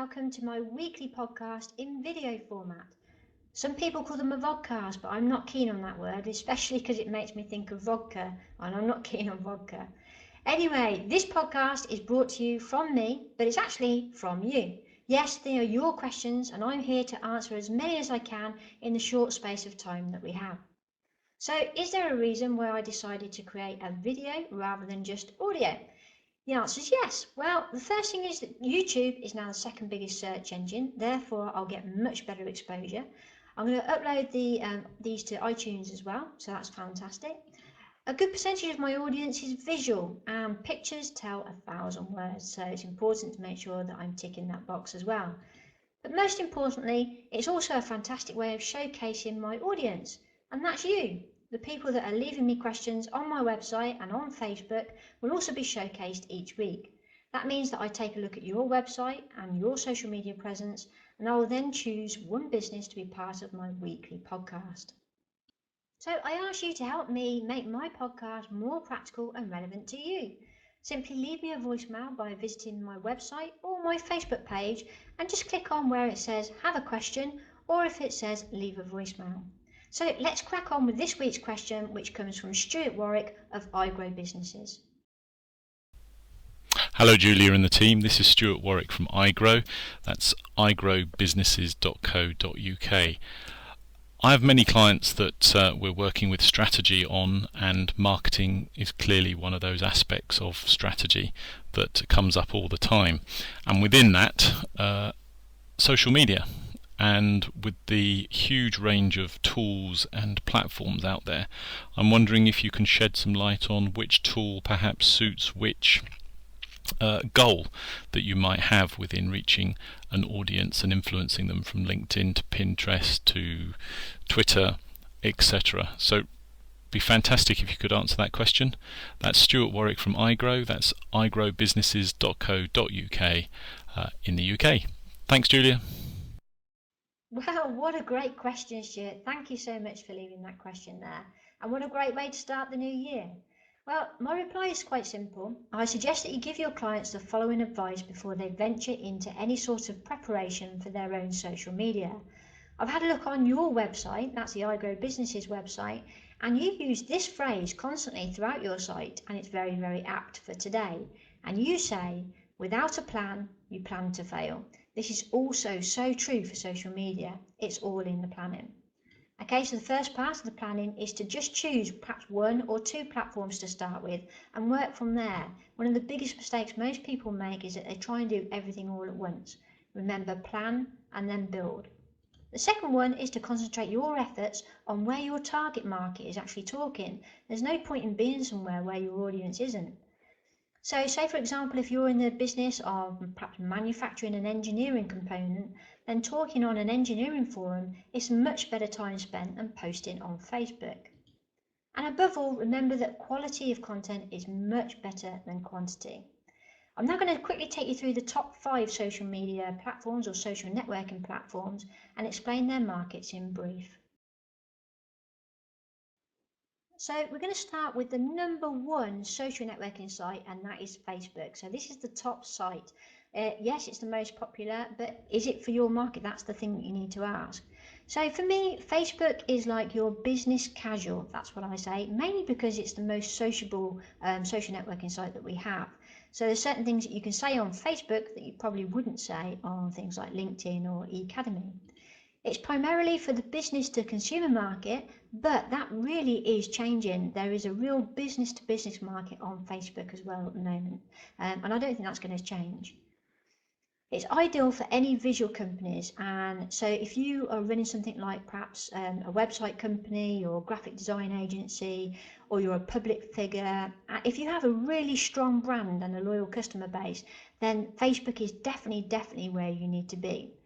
welcome to my weekly podcast in video format. Some people call them a vodcast, but I'm not keen on that word, especially because it makes me think of vodka, and I'm not keen on vodka. Anyway, this podcast is brought to you from me, but it's actually from you. Yes, they are your questions, and I'm here to answer as many as I can in the short space of time that we have. So, is there a reason why I decided to create a video rather than just audio? The answer is yes. Well, the first thing is that YouTube is now the second biggest search engine, therefore I'll get much better exposure. I'm going to upload these to iTunes as well, so that's fantastic. A good percentage of my audience is visual, and pictures tell 1,000 words, so it's important to make sure that I'm ticking that box as well. But most importantly, it's also a fantastic way of showcasing my audience, and that's you. The people that are leaving me questions on my website and on Facebook will also be showcased each week. That means that I take a look at your website and your social media presence, and I will then choose one business to be part of my weekly podcast. So I ask you to help me make my podcast more practical and relevant to you. Simply leave me a voicemail by visiting my website or my Facebook page and just click on where it says have a question, or if it says leave a voicemail. So let's crack on with this week's question, which comes from Stuart Warwick of iGrow Businesses. Hello Julia and the team, this is Stuart Warwick from iGrow. That's igrowbusinesses.co.uk. I have many clients that we're working with strategy on, and marketing is clearly one of those aspects of strategy that comes up all the time. And within that, social media. And with the huge range of tools and platforms out there, I'm wondering if you can shed some light on which tool perhaps suits which goal that you might have within reaching an audience and influencing them, from LinkedIn to Pinterest to Twitter, etc. So be fantastic if you could answer that question. That's Stuart Warwick from iGrow. That's igrowbusinesses.co.uk in the UK. Thanks, Julia. Well, what a great question, Stuart. Thank you so much for leaving that question there. And what a great way to start the new year. Well, my reply is quite simple. I suggest that you give your clients the following advice before they venture into any sort of preparation for their own social media. I've had a look on your website, that's the iGrow Businesses website, and you use this phrase constantly throughout your site, and it's very, very apt for today. And you say, without a plan, you plan to fail. This is also so true for social media. It's all in the planning. Okay, so the first part of the planning is to just choose perhaps one or two platforms to start with and work from there. One of the biggest mistakes most people make is that they try and do everything all at once. Remember, plan and then build. The second one is to concentrate your efforts on where your target market is actually talking. There's no point in being somewhere where your audience isn't. So say for example, if you're in the business of perhaps manufacturing an engineering component, then talking on an engineering forum is a much better time spent than posting on Facebook. And above all, remember that quality of content is much better than quantity. I'm now going to quickly take you through the top 5 social media platforms or social networking platforms and explain their markets in brief. So we're going to start with the number 1 social networking site, and that is Facebook. So this is the top site. Yes, it's the most popular, but is it for your market? That's the thing that you need to ask. So for me, Facebook is like your business casual. That's what I say, mainly because it's the most sociable social networking site that we have. So there's certain things that you can say on Facebook that you probably wouldn't say on things like LinkedIn or eAcademy. It's primarily for the business to consumer market, but that really is changing. There is a real business to business market on Facebook as well at the moment, and I don't think that's going to change. It's ideal for any visual companies, and so if you are running something like perhaps a website company or graphic design agency, or you're a public figure, if you have a really strong brand and a loyal customer base, then Facebook is definitely where you need to be.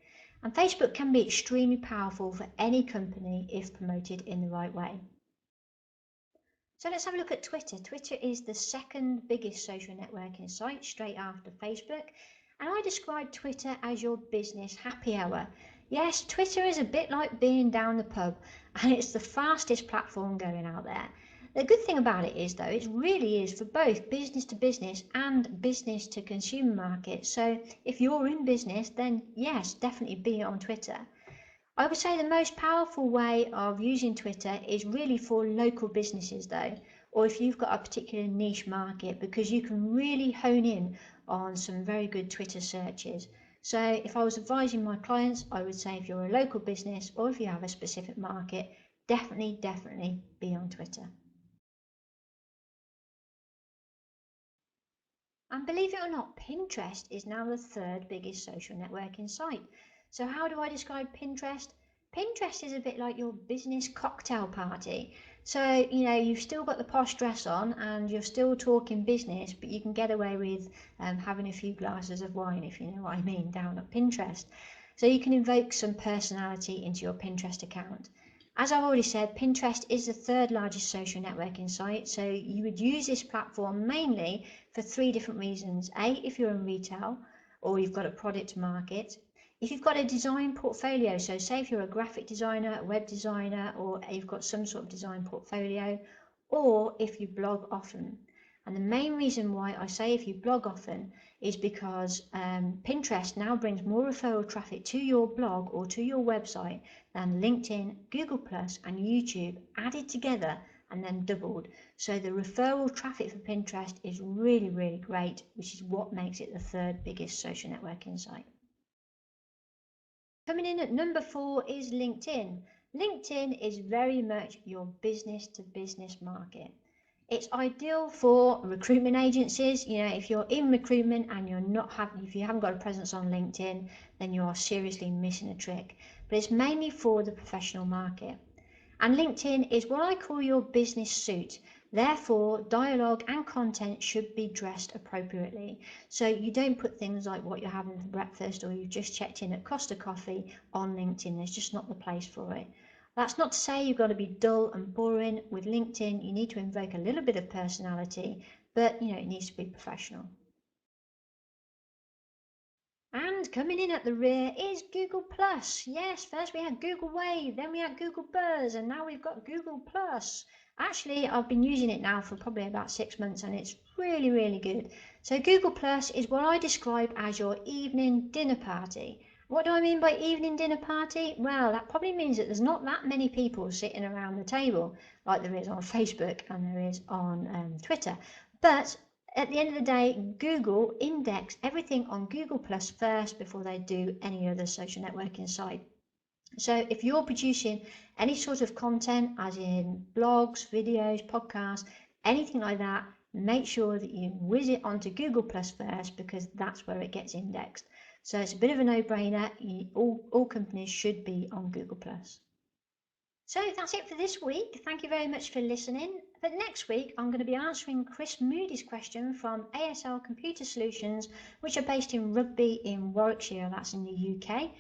And Facebook can be extremely powerful for any company if promoted in the right way. So let's have a look at Twitter. Twitter is the second biggest social networking site, straight after Facebook. And I describe Twitter as your business happy hour. Yes, Twitter is a bit like being down the pub, and it's the fastest platform going out there. The good thing about it is, though, it really is for both business to business and business to consumer markets. So if you're in business, then yes, definitely be on Twitter. I would say the most powerful way of using Twitter is really for local businesses, though, or if you've got a particular niche market, because you can really hone in on some very good Twitter searches. So if I was advising my clients, I would say if you're a local business or if you have a specific market, definitely be on Twitter. And believe it or not, Pinterest is now the third biggest social networking site. So how do I describe Pinterest? Pinterest is a bit like your business cocktail party. So, you've still got the posh dress on and you're still talking business, but you can get away with having a few glasses of wine, if you know what I mean, down at Pinterest. So you can invoke some personality into your Pinterest account. As I've already said, Pinterest is the third largest social networking site, so you would use this platform mainly for three different reasons. A, if you're in retail or you've got a product to market. If you've got a design portfolio, so say if you're a graphic designer, a web designer, or you've got some sort of design portfolio, or if you blog often. And the main reason why I say if you blog often is because Pinterest now brings more referral traffic to your blog or to your website than LinkedIn, Google Plus and YouTube added together and then doubled. So the referral traffic for Pinterest is really great, which is what makes it the third biggest social networking site. Coming in at number 4 is LinkedIn. LinkedIn is very much your business to business market. It's ideal for recruitment agencies. If you're in recruitment and if you haven't got a presence on LinkedIn, then you are seriously missing a trick. But it's mainly for the professional market. And LinkedIn is what I call your business suit. Therefore, dialogue and content should be dressed appropriately. So you don't put things like what you're having for breakfast or you've just checked in at Costa Coffee on LinkedIn. There's just not the place for it. That's not to say you've got to be dull and boring. With LinkedIn, you need to invoke a little bit of personality, but it needs to be professional. And coming in at the rear is Google Plus. Yes, first we had Google Wave, then we had Google Buzz, and now we've got Google Plus. Actually, I've been using it now for probably about 6 months, and it's really good. So Google Plus is what I describe as your evening dinner party. What do I mean by evening dinner party? Well, that probably means that there's not that many people sitting around the table like there is on Facebook and there is on Twitter. But at the end of the day, Google index everything on Google Plus first before they do any other social networking site. So if you're producing any sort of content, as in blogs, videos, podcasts, anything like that, make sure that you whiz it onto Google Plus first, because that's where it gets indexed. So it's a bit of a no-brainer. All companies should be on Google Plus. So that's it for this week. Thank you very much for listening. But next week, I'm going to be answering Chris Moody's question from ASL Computer Solutions, which are based in Rugby in Warwickshire, that's in the UK,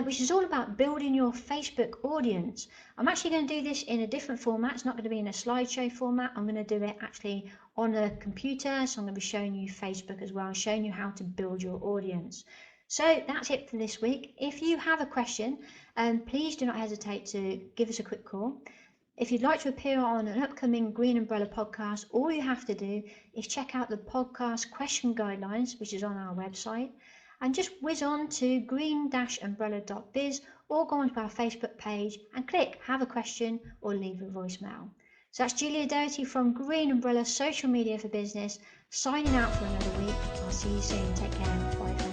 which is all about building your Facebook audience. I'm actually going to do this in a different format. It's not going to be in a slideshow format. I'm going to do it actually on a computer. So I'm going to be showing you Facebook as well, showing you how to build your audience. So that's it for this week. If you have a question, please do not hesitate to give us a quick call. If you'd like to appear on an upcoming Green Umbrella podcast, all you have to do is check out the podcast question guidelines, which is on our website, and just whiz on to green-umbrella.biz or go onto our Facebook page and click have a question or leave a voicemail. So that's Julia Doherty from Green Umbrella Social Media for Business, signing out for another week. I'll see you soon. Take care. Bye.